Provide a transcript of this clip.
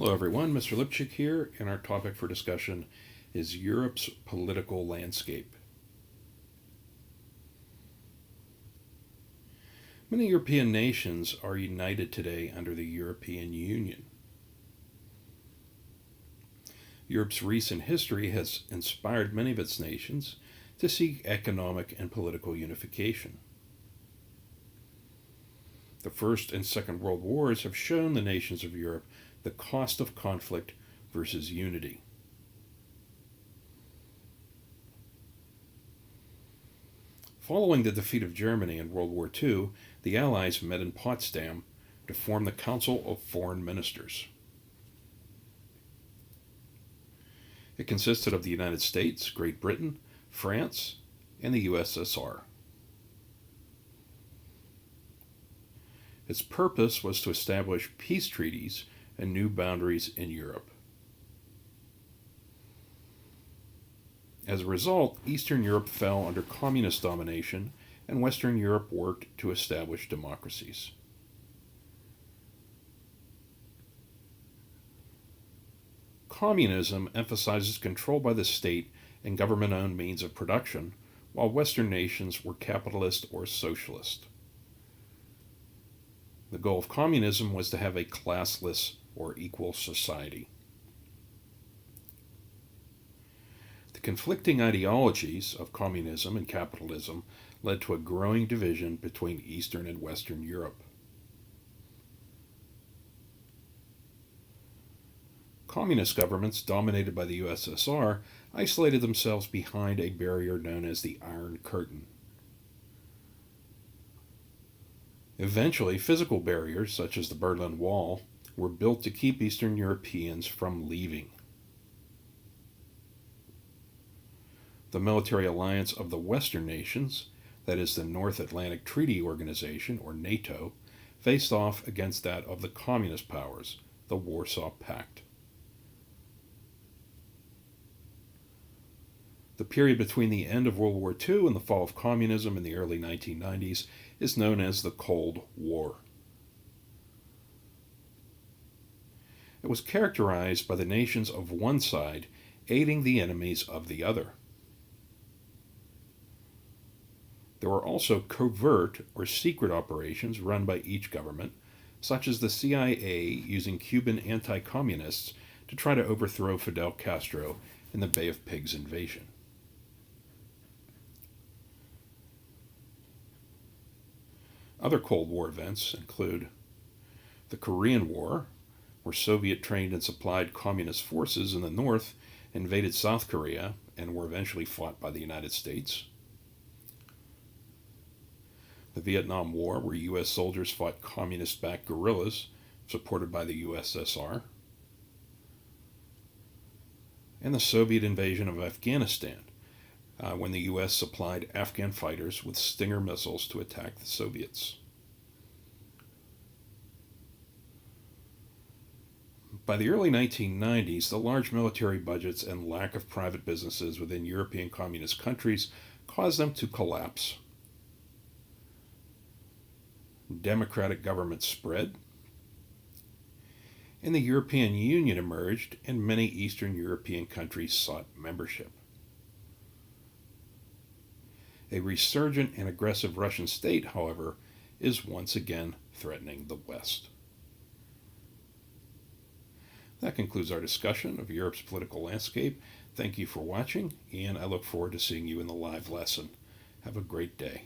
Hello everyone, Mr. Lipchick here, and our topic for discussion is Europe's political landscape. Many European nations are united today under the European Union. Europe's recent history has inspired many of its nations to seek economic and political unification. The First and Second World Wars have shown the nations of Europe the cost of conflict versus unity. Following the defeat of Germany in World War II, the Allies met in Potsdam to form the Council of Foreign Ministers. It consisted of the United States, Great Britain, France, and the USSR. Its purpose was to establish peace treaties and new boundaries in Europe. As a result, Eastern Europe fell under communist domination, and Western Europe worked to establish democracies. Communism emphasizes control by the state and government-owned means of production, while Western nations were capitalist or socialist. The goal of communism was to have a classless or equal society. The conflicting ideologies of communism and capitalism led to a growing division between Eastern and Western Europe. Communist governments, dominated by the USSR, isolated themselves behind a barrier known as the Iron Curtain. Eventually, physical barriers, such as the Berlin Wall, were built to keep Eastern Europeans from leaving. The military alliance of the Western nations, that is the North Atlantic Treaty Organization, or NATO, faced off against that of the communist powers, the Warsaw Pact. The period between the end of World War II and the fall of communism in the early 1990s is known as the Cold War. It was characterized by the nations of one side aiding the enemies of the other. There were also covert or secret operations run by each government, such as the CIA using Cuban anti-communists to try to overthrow Fidel Castro in the Bay of Pigs invasion. Other Cold War events include the Korean War, where Soviet-trained and supplied communist forces in the north invaded South Korea and were eventually fought by the United States. The Vietnam War, where U.S. soldiers fought communist-backed guerrillas supported by the USSR. And the Soviet invasion of Afghanistan, when the U.S. supplied Afghan fighters with Stinger missiles to attack the Soviets. By the early 1990s, the large military budgets and lack of private businesses within European communist countries caused them to collapse. Democratic governments spread, and the European Union emerged, and many Eastern European countries sought membership. A resurgent and aggressive Russian state, however, is once again threatening the West. That concludes our discussion of Europe's political landscape. Thank you for watching, and I look forward to seeing you in the live lesson. Have a great day.